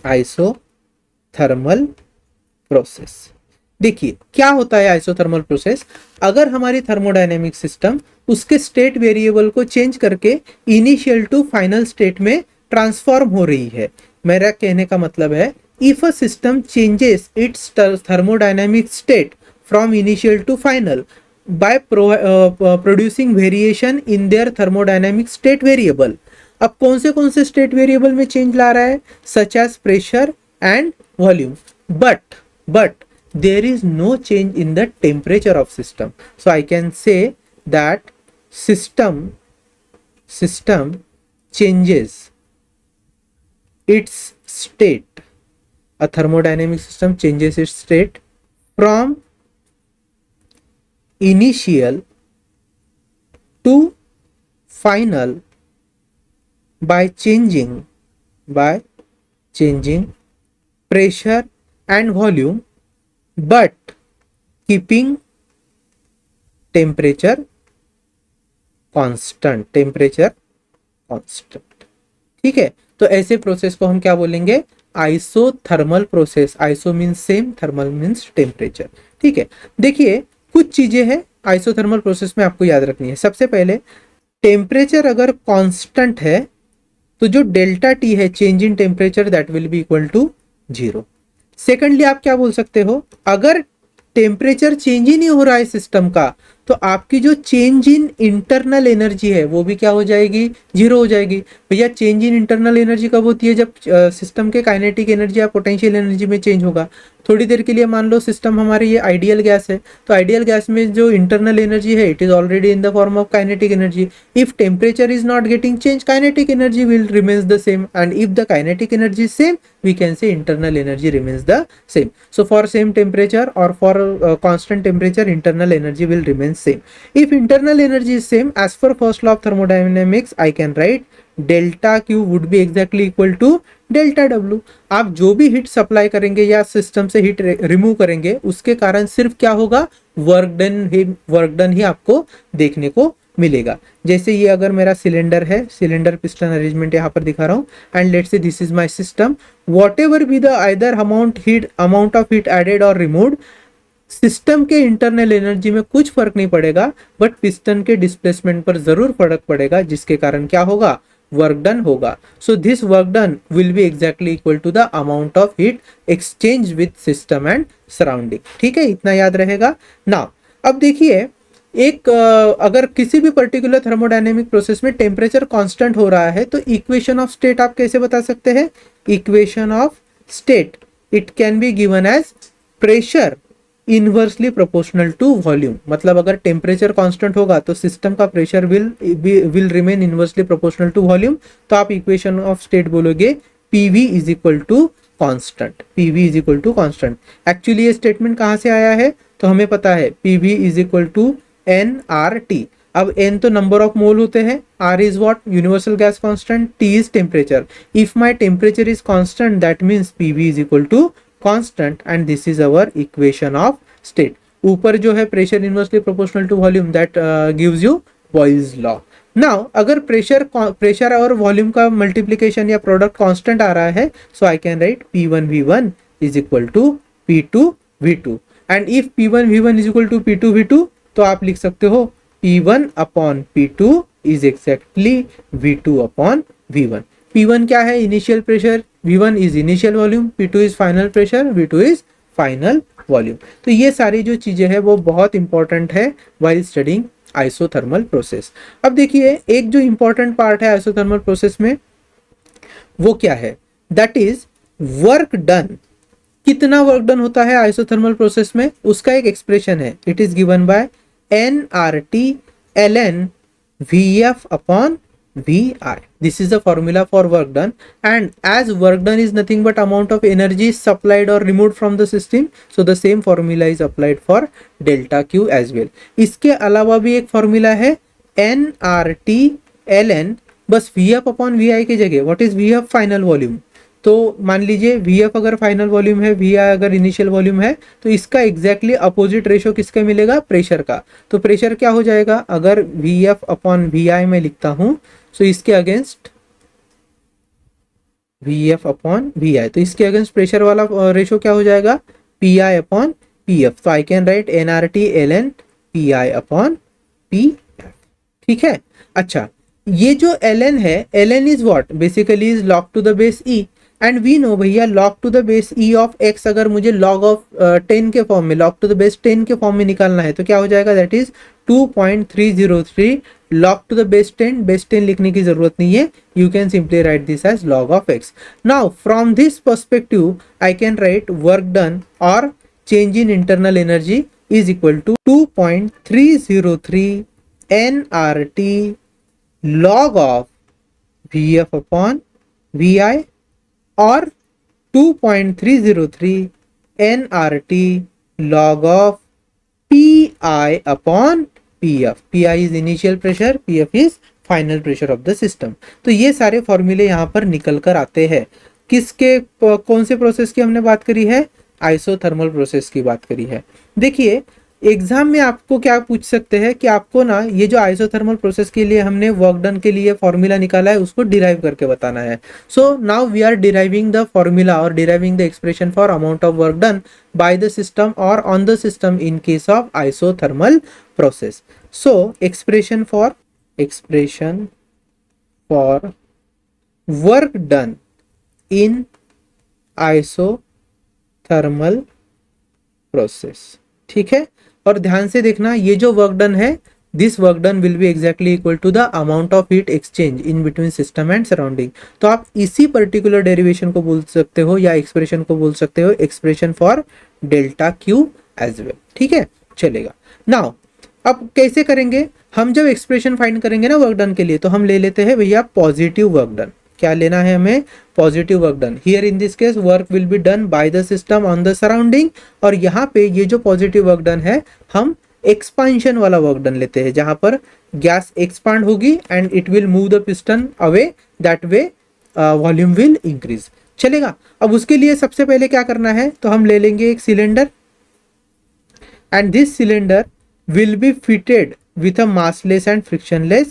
Isothermal process, देखिए क्या होता है आइसोथर्मल प्रोसेस। अगर हमारी थर्मोडायनेमिक सिस्टम उसके स्टेट वेरिएबल को चेंज करके इनिशियल टू फाइनल स्टेट में ट्रांसफॉर्म हो रही है, मेरा कहने का मतलब है if a system changes its thermodynamic state from initial to final by producing variation in their thermodynamic state variable। अब कौन से स्टेट वेरिएबल में चेंज ला रहा है, such as pressure and volume, but there is no change in the temperature of system, so I can say that system changes its state, a thermodynamic system changes its state from initial to final by changing pressure and volume but keeping temperature constant। ठीक है, तो ऐसे process को हम क्या बोलेंगे, isothermal process. Iso means same, thermal means temperature. ठीक है, देखिए कुछ चीजें हैं आइसोथर्मल प्रोसेस में आपको याद रखनी है। सबसे पहले टेम्परेचर अगर कांस्टेंट है तो जो डेल्टा टी है, change in temperature, that will be equal to zero. Secondly आप क्या बोल सकते हो, अगर टेम्परेचर चेंज ही नहीं हो रहा है सिस्टम का, तो आपकी जो चेंज इन इंटरनल एनर्जी है वो भी क्या हो जाएगी, जीरो हो जाएगी। भैया चेंज इन इंटरनल एनर्जी कब होती है, जब सिस्टम के काइनेटिक एनर्जी या पोटेंशियल एनर्जी में चेंज होगा। थोड़ी देर के लिए मान लो सिस्टम हमारे ये आइडियल गैस है, तो आइडियल गैस में जो इंटरनल एनर्जी है it is already in the form of kinetic energy. If temperature is not getting change, kinetic energy will remains the same, and if the kinetic energy is same, we can say internal energy remains the same. So for same temperature or for constant temperature, internal energy will remain same. If internal energy is same, as per first law of thermodynamics, I can write delta Q would be exactly equal to delta W। आप जो भी heat supply करेंगे या system से heat remove करेंगे उसके कारण सिर्फ क्या होगा, वर्क डन ही आपको देखने को मिलेगा। जैसे ये अगर मेरा सिलेंडर है, सिलेंडर पिस्टन अरेंजमेंट यहाँ पर दिखा रहा हूँ, and let's say this is my system, whatever be the either amount of heat added और रिमूव्ड, सिस्टम के इंटरनल एनर्जी में कुछ फर्क नहीं पड़ेगा, बट पिस्टन के डिस्प्लेसमेंट पर जरूर फर्क पड़ेगा, जिसके कारण क्या होगा, वर्क डन होगा। So this work done will be exactly equal to the amount of heat exchange with system and surrounding. ठीक है, इतना याद रहेगा ना। अब देखिए एक अगर किसी भी पर्टिकुलर थर्मोडायनेमिक प्रोसेस में टेम्परेचर कांस्टेंट हो रहा है तो इक्वेशन ऑफ स्टेट आप कैसे बता सकते हैं, equation of state it can be given as pressure inversely proportional to volume. मतलब अगर टेम्परेचर कांस्टेंट होगा तो सिस्टम का pressure will remain inversely proportional to volume, तो आप इक्वेशन ऑफ स्टेट बोलोगे PV is equal to constant. PV is equal to constant. Actually ये statement कहाँ से आया है, तो हमें पता है PV is equal to nRT। अब n तो नंबर ऑफ मोल होते हैं, R is what, universal gas constant, T is temperature. If my temperature is constant that means PV is equal to constant, and this is our equation of state. ऊपर जो है pressure inversely proportional to volume, that gives you Boyle's law. Now अगर pressure और volume का multiplication या product constant आ रहा है, so I can write P1V1 is equal to P2V2, and if P1V1 is equal to P2V2 तो आप लिख सकते हो P1 upon P2 is exactly V2 upon V1। P1 क्या है, initial pressure, V1 is initial volume, P2 is final pressure, V2 is final volume. तो ये सारी जो चीजें हैं वो बहुत इंपॉर्टेंट है व्हाइल स्टडीइंग आइसोथर्मल प्रोसेस। अब देखिए एक जो इंपॉर्टेंट पार्ट है आइसोथर्मल प्रोसेस में वो क्या है, दैट इज वर्क डन। कितना वर्क डन होता है आइसोथर्मल प्रोसेस में, उसका एक एक्सप्रेशन है, it is given by nRT ln Vf upon VI. This is the formula for work done, and as work done is nothing but amount of energy supplied or removed from the system, so the same formula is applied for delta Q as well. इसके अलावा भी एक formula है nRT ln, बस VF upon VI की जगह what is VF final volume. तो मान लीजिए VF अगर फाइनल वॉल्यूम है, VI अगर इनिशियल वॉल्यूम है, तो इसका एग्जैक्टली अपोजिट रेशो किसका मिलेगा, प्रेशर का। तो प्रेशर क्या हो जाएगा, अगर VF अपॉन VI में लिखता हूं, सो इसके अगेंस्ट VF अपॉन VI, तो इसके अगेंस्ट प्रेशर वाला रेशो क्या हो जाएगा, PI अपॉन PF। तो I can write nRT ln PI upon PF। ठीक है। अच्छा, ये जो ln है, ln is what, basically is log to the base e, and we know भैया log to the base e of x अगर मुझे log ऑफ 10 के फॉर्म में, log टू द बेस 10 के फॉर्म में निकालना है, तो क्या हो जाएगा, that is 2.303 log to the base 10। Base 10 लिखने की जरूरत नहीं है, you can simply write this as log of x। Now from this perspective I can write work done और change in internal energy is equal to 2.303 nRT log of VF upon VI और 2.303 nRT log of PI upon PF। PI is initial pressure, PF is final pressure of the system। तो ये सारे फॉर्मूले यहाँ पर निकल कर आते हैं। किसके, कौन से प्रोसेस की हमने बात करी है, आइसोथर्मल प्रोसेस की बात करी है। देखिए एग्जाम में आपको क्या पूछ सकते हैं कि आपको ना ये जो आइसोथर्मल प्रोसेस के लिए हमने वर्क डन के लिए फॉर्मूला निकाला है उसको डिराइव करके बताना है। So now we are deriving the formula और deriving the expression for amount of work done by the system और on the system in case of isothermal process. So expression for work done in isothermal process. ठीक है, और ध्यान से देखना, ये जो वर्क डन है, this work done will be exactly equal to the amount of heat exchange in between system and surrounding. तो आप इसी पर्टिकुलर डेरिवेशन को बोल सकते हो या एक्सप्रेशन को बोल सकते हो expression for delta Q as well. ठीक है, चलेगा। नाउ अब कैसे करेंगे, हम जब एक्सप्रेशन फाइंड करेंगे ना वर्क डन के लिए, तो हम ले लेते हैं भैया पॉजिटिव वर्क डन। क्या लेना है हमें, positive work done. Here in this case work will be done by the system on the surrounding, और यहाँ पे ये जो पॉजिटिव वर्क डन है, हम एक्सपांशन वाला वर्क डन लेते हैं, जहां पर गैस एक्सपांड होगी and it will move the piston away, that way volume will increase. चलेगा। अब उसके लिए सबसे पहले क्या करना है, तो हम ले लेंगे एक cylinder and this cylinder will be fitted with a massless and frictionless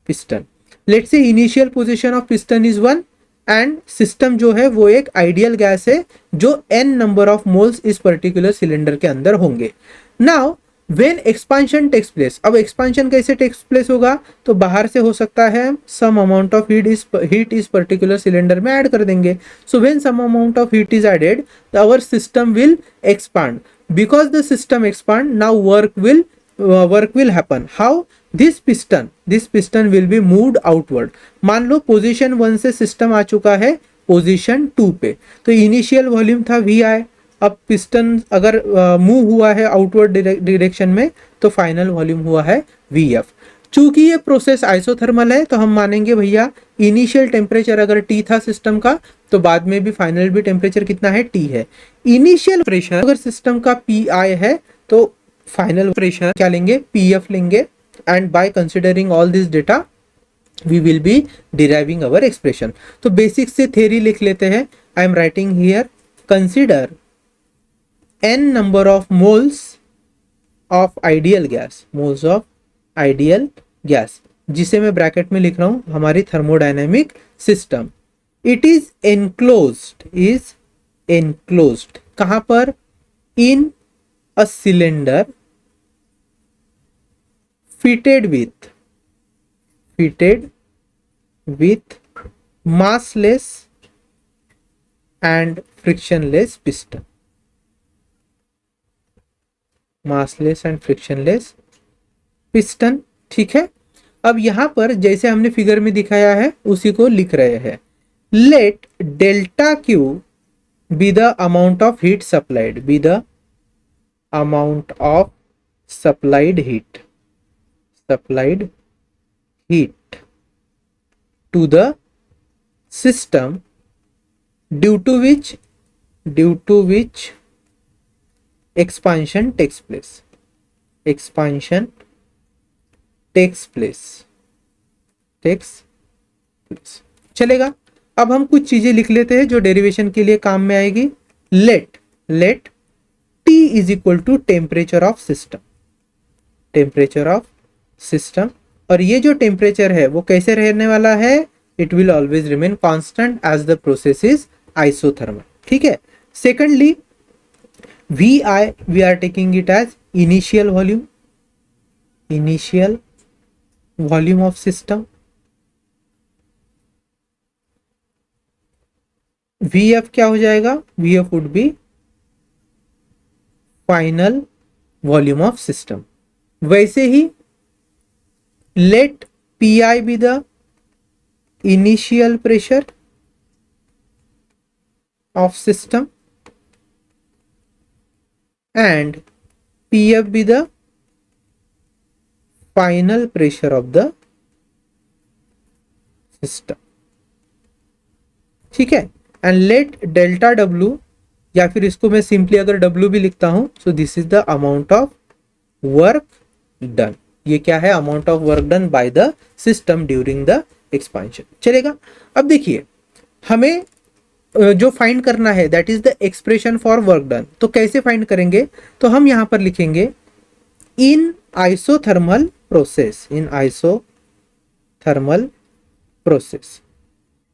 piston। Let's say initial position of piston is 1 and system जो है वो एक आइडियल गैस है जो n number of moles इस पर्टिकुलर सिलेंडर के अंदर होंगे। Now when expansion takes place, अब expansion कैसे takes place होगा, तो बाहर से हो सकता है some amount of heat इस पर्टिकुलर सिलेंडर में ऐड कर देंगे। So when some amount of heat is added, our system will expand। Because the system expand, now work will happen। How? this piston will be moved outward। मान लो position 1 से system आ चुका है position 2 पे, तो initial volume था VI, अब piston अगर move हुआ है आउटवर्ड डायरेक्शन में, तो फाइनल वॉल्यूम हुआ है VF। चूंकि ये प्रोसेस आइसोथर्मल है, तो हम मानेंगे भैया इनिशियल टेम्परेचर अगर T था सिस्टम का, तो बाद में भी फाइनल भी टेम्परेचर कितना है, T है। इनिशियल प्रेशर अगर सिस्टम का PI है, तो फाइनल प्रेशर क्या लेंगे, PF लेंगे, and by considering all this data we will be deriving our expression. तो बेसिक से थ्योरी लिख लेते हैं। I am writing here, consider n number of moles of ideal gas, moles of ideal gas, जिसे मैं bracket में लिख रहा हूं हमारी thermodynamic system. It is enclosed कहां पर, in a cylinder fitted with massless and frictionless piston। massless and frictionless piston। ठीक है। अब यहां पर जैसे हमने फिगर में दिखाया है उसी को लिख रहे हैं। Let delta Q be the amount of heat supplied, be the amount of supplied heat to the system due to which expansion takes place. Expansion takes place. चलेगा। अब हम कुछ चीजें लिख लेते हैं जो डेरिवेशन के लिए काम में आएगी। Let T is equal to temperature of system, temperature of system, और ये जो टेम्परेचर है वो कैसे रहने वाला है, it will always remain constant as the process is isothermal. ठीक है। Secondly we are taking it as initial volume of system. Vf क्या हो जाएगा, Vf would be final volume of system. वैसे ही let Pi be the initial pressure of system and Pf be the final pressure of the system. ठीक है। And let delta W, या फिर इसको मैं सिंपली अगर W भी लिखता हूं, so this is the amount of work done. ये क्या है, amount of work done by the system during the expansion. चलेगा। अब देखिए हमें जो फाइंड करना है that is the expression for work done. तो कैसे फाइंड करेंगे, तो हम यहां पर लिखेंगे इन आइसोथर्मल प्रोसेस, इन आइसोथर्मल प्रोसेस।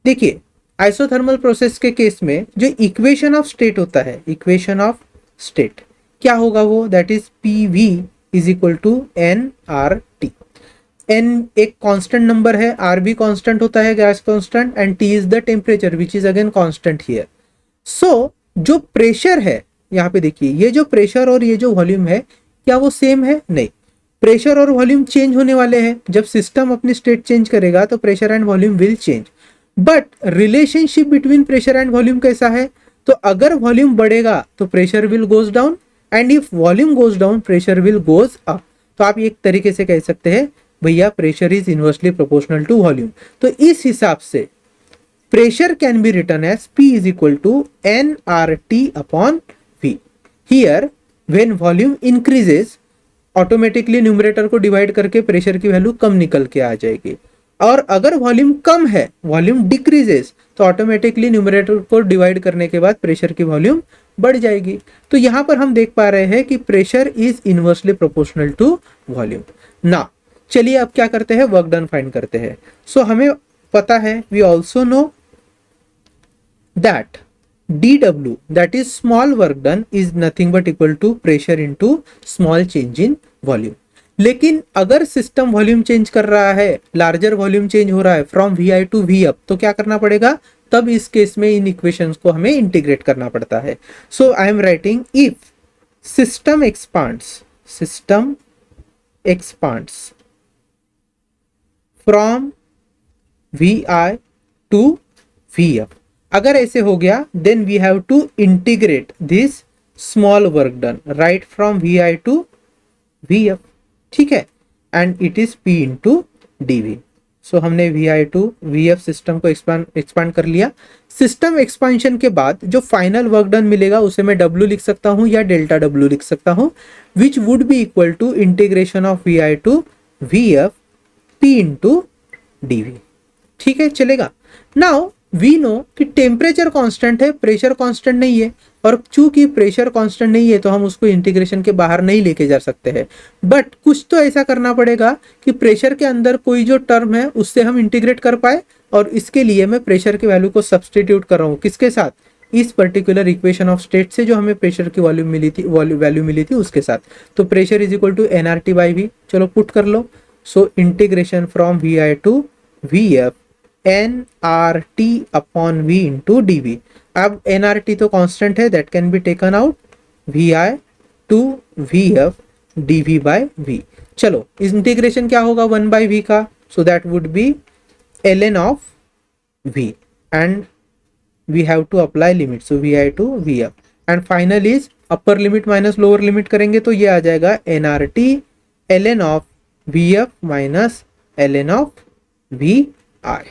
देखिए आइसोथर्मल प्रोसेस के केस में जो इक्वेशन ऑफ स्टेट होता है, इक्वेशन ऑफ स्टेट क्या होगा, वो that is PV is equal to nRT। n एक कांस्टेंट नंबर है, R भी कांस्टेंट होता है, gas constant, and T is the temperature which is again constant here. So जो प्रेशर है यहाँ पे देखिए, ये जो प्रेशर और ये जो वॉल्यूम है क्या वो सेम है, नहीं। प्रेशर और वॉल्यूम चेंज होने वाले हैं। जब सिस्टम अपनी स्टेट चेंज करेगा तो pressure and volume will change. But relationship between pressure and volume कैसा है, तो अगर वॉल्यूम बढ़ेगा तो pressure will goes down, and if volume goes down pressure will goes up. तो आप एक तरीके से कह सकते हैं भैया pressure is inversely proportional to volume. तो इस हिसाब से pressure can be written as P is equal to nRT upon V। Here when volume increases automatically numerator को डिवाइड करके प्रेशर की वैल्यू कम निकल के आ जाएगी, और अगर वॉल्यूम कम है, वॉल्यूम डिक्रीजेस, तो ऑटोमेटिकली न्यूमरेटर को डिवाइड करने के बाद प्रेशर की वॉल्यूम बढ़ जाएगी। तो यहां पर हम देख पा रहे हैं कि pressure is inversely proportional to volume. ना चलिए अब क्या करते हैं, वर्क डन फाइंड करते हैं। सो हमें पता है, we also know that dW, that is small work done, is nothing but equal to pressure into small change in volume। लेकिन अगर सिस्टम वॉल्यूम चेंज कर रहा है, लार्जर वॉल्यूम चेंज हो रहा है फ्रॉम VI टू V अप, तो क्या करना पड़ेगा, तब इस केस में इन इक्वेशंस को हमें इंटीग्रेट करना पड़ता है। So I am writing if system expands from VI to V up, अगर ऐसे हो गया then we have to integrate this small work done right from VI to V up. ठीक है। And it is P into DV। So हमने VI to VF system को expand कर लिया। सिस्टम एक्सपांशन के बाद जो फाइनल वर्क डन मिलेगा उसे मैं W लिख सकता हूं या डेल्टा W लिख सकता हूं, which would be equal to integration of VI to VF P into DV। ठीक है, चलेगा। नाउ वी नो कि टेम्परेचर कांस्टेंट है, प्रेशर कांस्टेंट नहीं है, और चूंकि प्रेशर कांस्टेंट नहीं है तो हम उसको इंटीग्रेशन के बाहर नहीं लेके जा सकते हैं। बट कुछ तो ऐसा करना पड़ेगा कि प्रेशर के अंदर कोई जो टर्म है उससे हम इंटीग्रेट कर पाए, और इसके लिए मैं प्रेशर की वैल्यू को सब्सटीट्यूट कर रहा हूँ किसके साथ, इस पर्टिकुलर इक्वेशन ऑफ स्टेट से जो हमें प्रेशर की वॉल्यूम मिली थी, वैल्यू मिली थी उसके साथ। तो pressure is equal to nRT by V। चलो पुट कर लो। So integration from VI to VF nRT upon V into DV। अब nRT तो कांस्टेंट है, that can be taken out, VI to VF DV by V। चलो integration क्या होगा 1 by V का, so that would be ln of V, and we have to apply limit, so VI to VF, and final is upper limit minus lower limit करेंगे तो ये आ जाएगा nRT ln of VF minus ln of VI।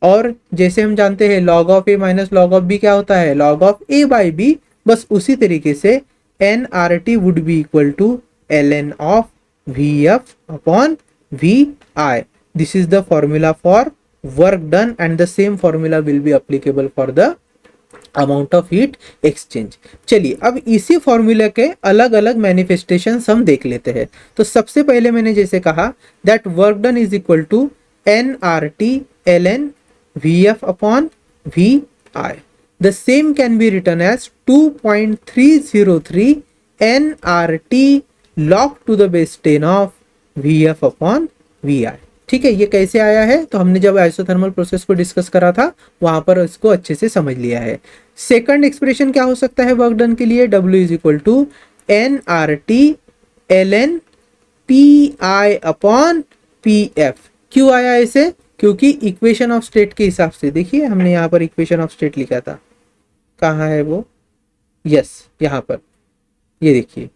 और जैसे हम जानते हैं log of a minus log of b क्या होता है, log of a by b, बस उसी तरीके से nRT would be equal to ln of vf upon vi. This is the formula for work done and the same formula will be applicable for the amount of heat exchange. चलिए अब इसी formula के अलग अलग manifestation हम देख लेते हैं. तो सबसे पहले मैंने जैसे कहा that work done is equal to N R T L N V F upon V I. The same can be return as 2.303 N R T log to the base 10 of V F upon V I. ठीक है, ये कैसे आया है तो हमने जब isothermal process को डिस्कस करा था वहां पर इसको अच्छे से समझ लिया है. सेकंड एक्सप्रेशन क्या हो सकता है वर्क डन के लिए, W is equal to N R T L n P I upon P F. क्यों आया ऐसे, क्योंकि इक्वेशन ऑफ स्टेट के हिसाब से, देखिए हमने यहाँ पर इक्वेशन ऑफ स्टेट लिखा था, कहाँ है वो, यस यहाँ पर, ये देखिए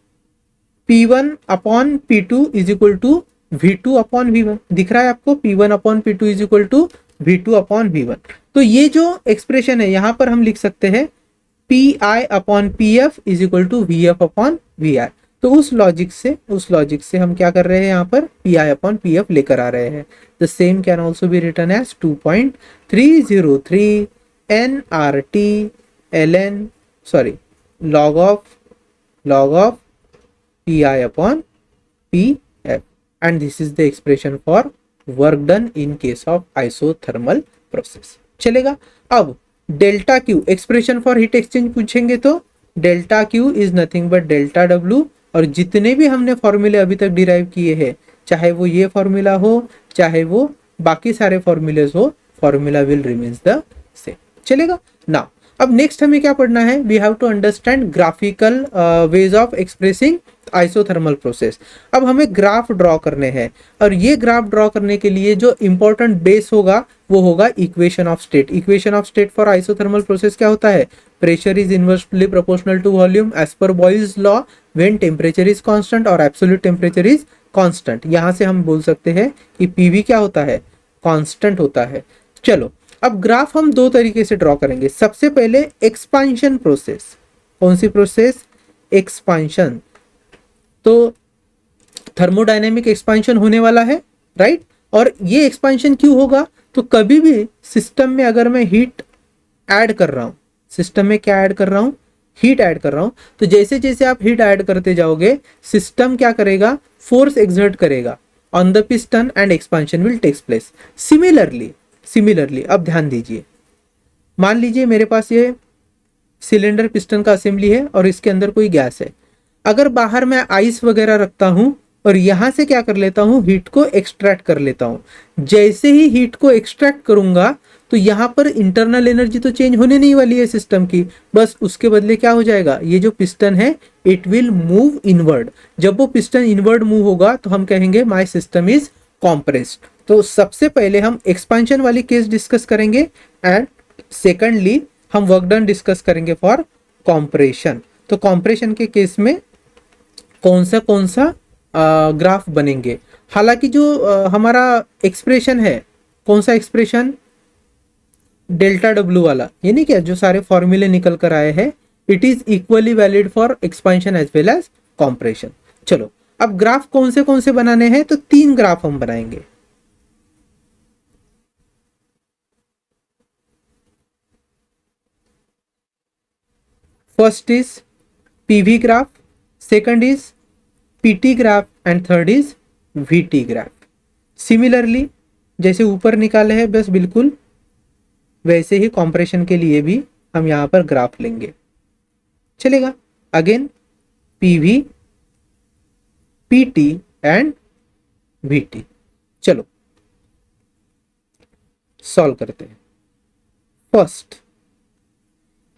P1 upon P2 is equal to V2 upon V1 दिख रहा है आपको, P1 upon P2 is equal to V2 upon V1. तो ये जो एक्सप्रेशन है यहाँ पर हम लिख सकते हैं PI upon PF is equal to VF upon VI. तो उस लॉजिक से हम क्या कर रहे हैं, यहाँ पर PI अपॉन PF लेकर आ रहे हैं. The same can also be return as 2.303 nRT ln log of PI upon PF, and this is the expression for work done in case of isothermal process. चलेगा. अब delta Q expression for heat exchange पूछेंगे तो delta Q is nothing but delta W. और जितने भी हमने फॉर्मूले अभी तक डिराइव किए हैं, चाहे वो ये फॉर्मूला हो चाहे वो बाकी सारे फॉर्मूलेज हो, formula will remains the same. चलेगा ना. अब नेक्स्ट हमें क्या पढ़ना है, we have to understand graphical ways of expressing isothermal process. अब हमें ग्राफ ड्रॉ करने हैं और ये ग्राफ ड्रॉ करने के लिए जो इंपॉर्टेंट बेस होगा वो होगा equation of state. Equation of state for isothermal process क्या होता है, pressure is inversely proportional to volume as per Boyle's law when temperature is constant और एब्सोल्यूट टेम्परेचर इज कांस्टेंट. यहाँ से हम बोल सकते हैं कि पीवी क्या होता है, कांस्टेंट होता है. चलो अब ग्राफ हम दो तरीके से ड्रॉ करेंगे. सबसे पहले एक्सपांशन प्रोसेस. कौन सी प्रोसेस, एक्सपांशन. तो थर्मोडायनेमिक एक्सपांशन होने वाला है, राइट. और ये एक्सपांशन क्यों होगा, तो कभी भी सिस्टम में अगर मैं हीट ऐड कर रहा हूं, सिस्टम में क्या ऐड कर रहा हूं, हीट ऐड कर रहा हूं, तो जैसे जैसे आप हीट ऐड करते जाओगे सिस्टम क्या करेगा, फोर्स एक्सर्ट करेगा on the piston and expansion will takes place. Similarly अब ध्यान दीजिए, मान लीजिए मेरे पास ये सिलेंडर पिस्टन का असेंबली है और इसके अंदर कोई गैस है. अगर बाहर मैं आइस वगैरह रखता हूं और यहां से क्या कर लेता हूं, हीट को एक्सट्रैक्ट कर लेता हूं. जैसे ही हीट को एक्सट्रैक्ट करूंगा तो यहां पर इंटरनल एनर्जी तो चेंज होने नहीं वाली है सिस्टम की, बस उसके बदले क्या हो जाएगा, ये जो पिस्टन है इट विल मूव इनवर्ड. जब वो पिस्टन इनवर्ड मूव होगा तो हम कहेंगे माय सिस्टम इज कॉम्प्रेस्ड. तो सबसे पहले हम एक्सपांशन वाली केस डिस्कस करेंगे एंड सेकंडली हम वर्क डन डिस्कस करेंगे फॉर कॉम्प्रेशन. तो कॉम्प्रेशन के केस में कौन सा ग्राफ बनेंगे. हालांकि जो हमारा एक्सप्रेशन है, कौन सा एक्सप्रेशन, डेल्टा डब्ल्यू वाला, ये नहीं क्या जो सारे फॉर्मूले निकल कर आए हैं, it is equally valid for expansion as well as compression. चलो अब ग्राफ कौन से बनाने हैं, तो 3 ग्राफ हम बनाएंगे. First is PV graph, second is PT graph and third is VT graph. Similarly जैसे ऊपर निकाले हैं बस बिल्कुल वैसे ही कॉम्प्रेशन के लिए भी हम यहां पर ग्राफ लेंगे. चलेगा. Again PV, PT and VT. चलो सॉल्व करते हैं. फर्स्ट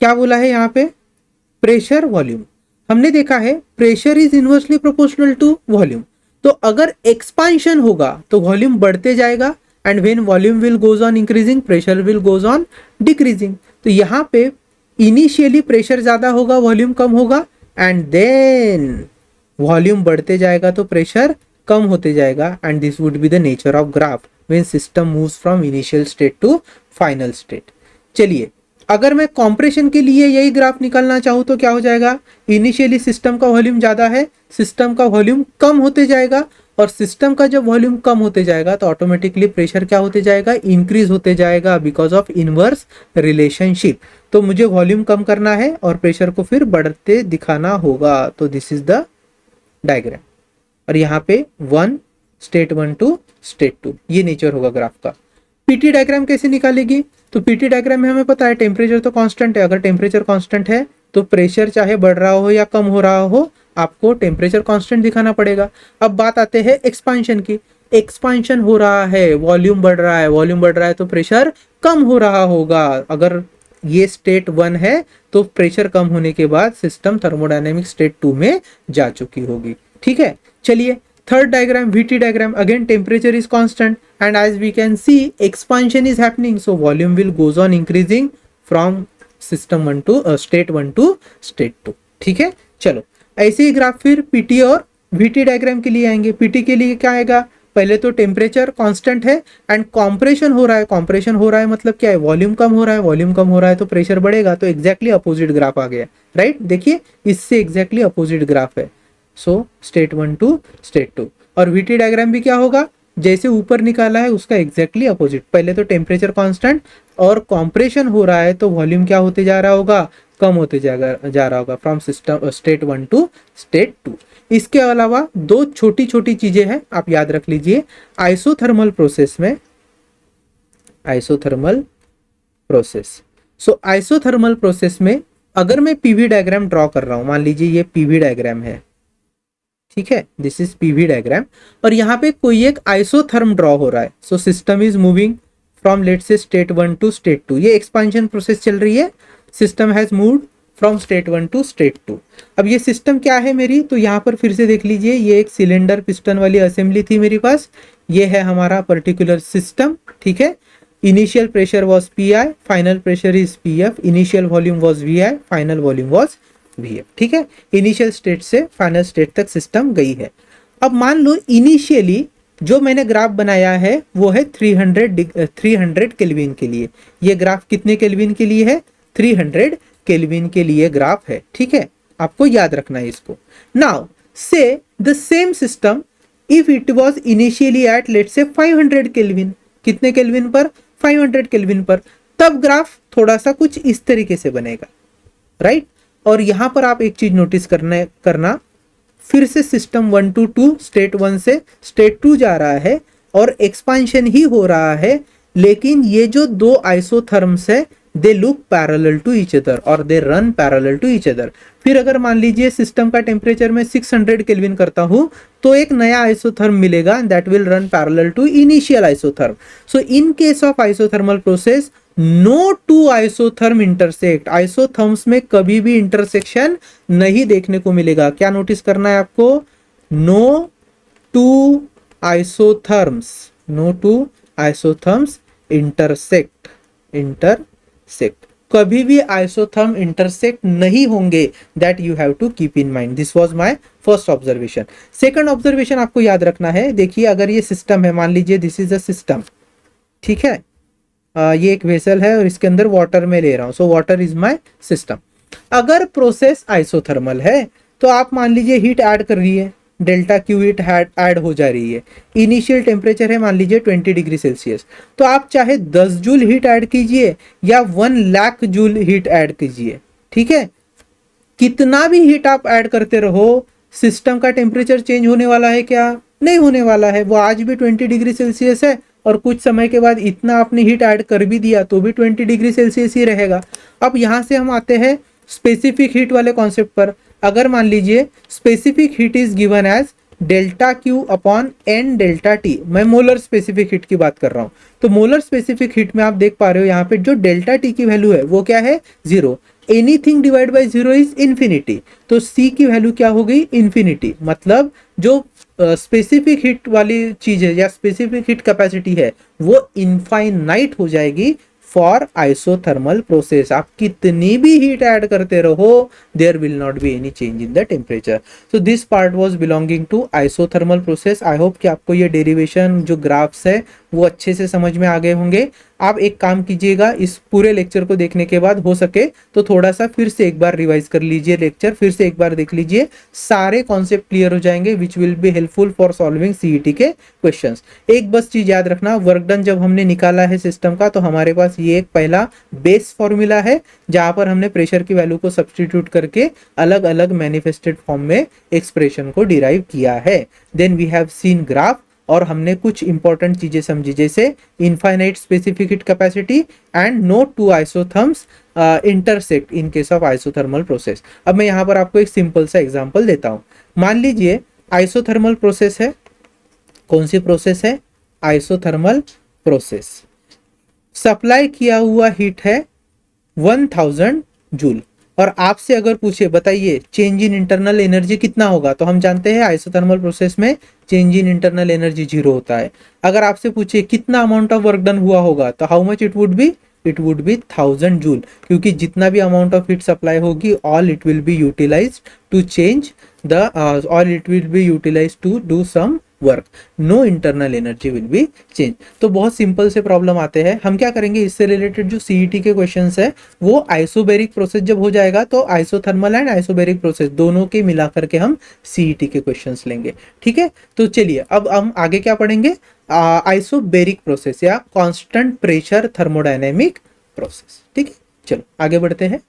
क्या बोला है यहाँ पे, प्रेशर वॉल्यूम. हमने देखा है pressure is inversely proportional to volume. तो अगर एक्सपांशन होगा तो वॉल्यूम बढ़ते जाएगा and when volume will goes on increasing pressure will goes on decreasing. तो यहाँ पे इनिशियली प्रेशर ज्यादा होगा, वॉल्यूम कम होगा, एंड देन वॉल्यूम बढ़ते जाएगा तो प्रेशर कम होते जाएगा. And this would be the nature of graph when system moves from initial state to final state. चलिए, अगर मैं कॉम्प्रेशन के लिए यही ग्राफ निकालना चाहूँ तो क्या हो जाएगा, इनिशियली सिस्टम का वॉल्यूम ज़्यादा है, सिस्टम का वॉल्यूम कम होते जाएगा, और सिस्टम का जब वॉल्यूम कम होते जाएगा तो ऑटोमेटिकली प्रेशर क्या होते जाएगा, इंक्रीज होते जाएगा बिकॉज ऑफ इनवर्स रिलेशनशिप। तो मुझे वॉल्यूम कम करना है और प्रेशर को फिर बढ़ते दिखाना होगा। तो दिस इज द डायग्राम, और यहाँ पे स्टेट 1 टू स्टेट 2, ये नेचर होगा ग्राफ का। पीटी डायग्राम कैसे निकालेगी, तो पीटी डायग्राम में हमें पता है टेम्परेचर तो कांस्टेंट है, अगर टेम्परेचर कांस्टेंट है तो प्रेशर चाहे बढ़ रहा हो या कम हो रहा हो आपको टेम्परेचर कांस्टेंट दिखाना पड़ेगा। अब बात आते हैं एक्सपांशन की, एक्सपांशन हो रहा है, वॉल्यूम बढ़ रहा है, वॉल्यूम बढ़ रहा है तो प्रेशर कम हो रहा होगा। अगर ये स्टेट 1 है तो प्रेशर कम होने के बाद सिस्टम थर्मोडायनेमिक स्टेट 2 में जा चुकी होगी। ठीक है, चलिए third diagram, VT diagram, again temperature is constant and as we can see expansion is happening, so volume will goes on increasing from system 1 to state 1 to state 2। ठीक है, चलो ऐसे ही ग्राफ फिर पीटी और VT डायग्राम के लिए आएंगे। पीटी के लिए क्या आएगा, पहले तो टेम्परेचर कांस्टेंट है एंड कॉम्प्रेशन हो रहा है, कॉम्प्रेशन हो रहा है मतलब क्या है, वॉल्यूम कम हो रहा है, वॉल्यूम कम हो रहा है तो प्रेशर बढ़ेगा, तो एग्जैक्टली अपोजिट ग्राफ आ गया, राइट। देखिए इससे एग्जैक्टली अपोजिट ग्राफ है, सो स्टेट 1 टू स्टेट 2। और VT डायग्राम भी क्या होगा, जैसे ऊपर निकाला है उसका एग्जैक्टली अपोजिट, पहले तो टेम्परेचर कांस्टेंट और कॉम्प्रेशन हो रहा है तो वॉल्यूम क्या होते जा रहा होगा, कम होते जा रहा होगा from system state 1 to state 2। इसके अलावा दो छोटी छोटी चीजें हैं, आप याद रख लीजिए। आइसोथर्मल प्रोसेस में, आइसोथर्मल प्रोसेस, सो आइसोथर्मल प्रोसेस में अगर मैं पीवी डायग्राम ड्रॉ कर रहा हूं, मान लीजिए ये पीवी डायग्राम है, ठीक है, दिस इज पीवी डायग्राम, और यहाँ पे कोई एक आइसोथर्म ड्रॉ हो रहा है, so system is moving from let say state 1 to state 2, ये एक्सपांशन प्रोसेस चल रही है, system has moved from state 1 to state 2। अब ये सिस्टम क्या है मेरी, तो यहाँ पर फिर से देख लीजिए, ये एक सिलेंडर पिस्टन वाली असेंबली थी मेरे पास, ये है हमारा पर्टिकुलर सिस्टम। ठीक है, initial pressure was PI, final pressure is PF, initial volume was VI, final volume was VF। ठीक है, इनिशियल स्टेट से फाइनल स्टेट तक सिस्टम गई है। अब मान लो इनिशियली जो मैंने ग्राफ बनाया है वो है 300 केल्विन के लिए, ये ग्राफ कितने केल्विन के लिए है, 300 केल्विन के लिए ग्राफ है। ठीक है, आपको याद रखना है इसको। Now say the same system if it was initially at let say 500 kelvin, कितने केल्विन पर, 500 केल्विन पर, तब ग्राफ थोड़ा सा कुछ इस तरीके से बनेगा, राइट। और यहां पर आप एक चीज नोटिस करना, फिर से सिस्टम 1 टू 2, स्टेट 1 से स्टेट 2 जा रहा है और एक्सपांशन ही हो रहा है, लेकिन ये जो दो आइसोथर्म्स है they look parallel to each other और they run parallel to each other. फिर अगर मान लीजिए सिस्टम का टेम्परेचर में 600 केल्विन करता हूं तो एक नया आइसोथर्म मिलेगा that will run parallel to initial isotherm. So in case of isothermal process no two isotherm intersect, isotherms में कभी भी इंटरसेक्शन नहीं देखने को मिलेगा। क्या नोटिस करना है आपको, no two isotherms, no two isotherms intersect, कभी भी आइसोथर्म इंटरसेक्ट नहीं होंगे, that you have to keep in mind. This was my first observation. Second observation आपको याद रखना है, देखिए अगर ये सिस्टम है, मान लीजिए दिस इज अ सिस्टम, ठीक है, ये एक वेसल है और इसके अंदर वाटर में ले रहा हूं, so water is my system. अगर प्रोसेस आइसोथर्मल है तो आप मान लीजिए हीट ऐड कर रही है, डेल्टा क्यू हीट ऐड हो जा रही है, इनिशियल टेम्परेचर है मान लीजिए 20 डिग्री सेल्सियस, तो आप चाहे 10 जूल हीट ऐड कीजिए या 1 लाख जूल हीट ऐड कीजिए, ठीक है, कितना भी हीट आप ऐड करते रहो, सिस्टम का टेम्परेचर चेंज होने वाला है क्या, नहीं होने वाला है। वो आज भी 20 डिग्री सेल्सियस है और कुछ समय के बाद इतना आपने हीट ऐड कर भी दिया तो भी 20 डिग्री सेल्सियस ही रहेगा। अब यहां से हम आते हैं स्पेसिफिक हीट वाले कॉन्सेप्ट पर। अगर मान लीजिए specific heat is given as delta Q upon n delta T, मैं मोलर स्पेसिफिक हीट की बात कर रहा हूं, तो मोलर स्पेसिफिक हीट में आप देख पा रहे हो यहाँ पे जो डेल्टा टी की वैल्यू है वो क्या है, 0, anything divide by 0 is infinity, तो सी की वैल्यू क्या हो गई, इन्फिनिटी। मतलब जो स्पेसिफिक हीट वाली चीज है या स्पेसिफिक हीट कैपेसिटी है वो इनफाइनाइट हो जाएगी फॉर आइसोथर्मल प्रोसेस। आप कितनी भी हीट ऐड करते रहो there will not be any change in the temperature. So this part was belonging to isothermal process. I hope कि आपको ये डेरिवेशन जो ग्राफ्स है वो अच्छे से समझ में आ गए होंगे। आप एक काम कीजिएगा, इस पूरे लेक्चर को देखने के बाद हो सके तो थोड़ा सा फिर से एक बार रिवाइज कर लीजिए लेक्चर, फिर से एक बार देख लीजिए, सारे कॉन्सेप्ट क्लियर हो जाएंगे which will be helpful for solving CET के क्वेश्चंस। एक बस चीज याद रखना, वर्क डन जब हमने निकाला है सिस्टम का तो हमारे पास ये एक पहला बेस फॉर्मूला है जहां पर हमने प्रेशर की वैल्यू को सब्सटीट्यूट करके अलग अलग मैनिफेस्टेड फॉर्म में एक्सप्रेशन को डिराइव किया है। Then we have seen graph और हमने कुछ इंपॉर्टेंट चीजें समझी जैसे infinite specific heat capacity and no two isotherms intersect in case of isothermal process. अब मैं यहाँ पर आपको एक सिंपल सा एग्जांपल देता हूँ। मान लीजिए आइसोथर्मल प्रोसेस है, कौन सी प्रोसेस है? Isothermal process. सप्लाई किया हुआ हीट है 1000 जूल और आपसे अगर पूछे बताइए चेंज इन इंटरनल एनर्जी कितना होगा, तो हम जानते हैं आइसोथर्मल प्रोसेस में चेंज इन इंटरनल एनर्जी 0 होता है। अगर आपसे पूछे कितना अमाउंट ऑफ वर्क डन हुआ होगा तो how much it would be? It would be 1000 joule, क्योंकि जितना भी अमाउंट ऑफ हीट सप्लाई होगी all it will be utilized to change the all it will be utilized to do some work, no internal energy will be change. तो बहुत simple से problem आते हैं। हम क्या करेंगे, इससे रिलेटेड जो सीईटी के क्वेश्चंस है वो आइसोबेरिक प्रोसेस जब हो जाएगा तो आइसोथर्मल एंड आइसोबेरिक प्रोसेस दोनों के मिला करके हम सीईटी के क्वेश्चंस लेंगे। ठीक है, तो चलिए अब हम आगे क्या पढ़ेंगे, आइसोबेरिक प्रोसेस या कांस्टेंट प्रेशर थर्मोडायनेमिक प्रोसेस। ठीक है, चलो आगे बढ़ते हैं।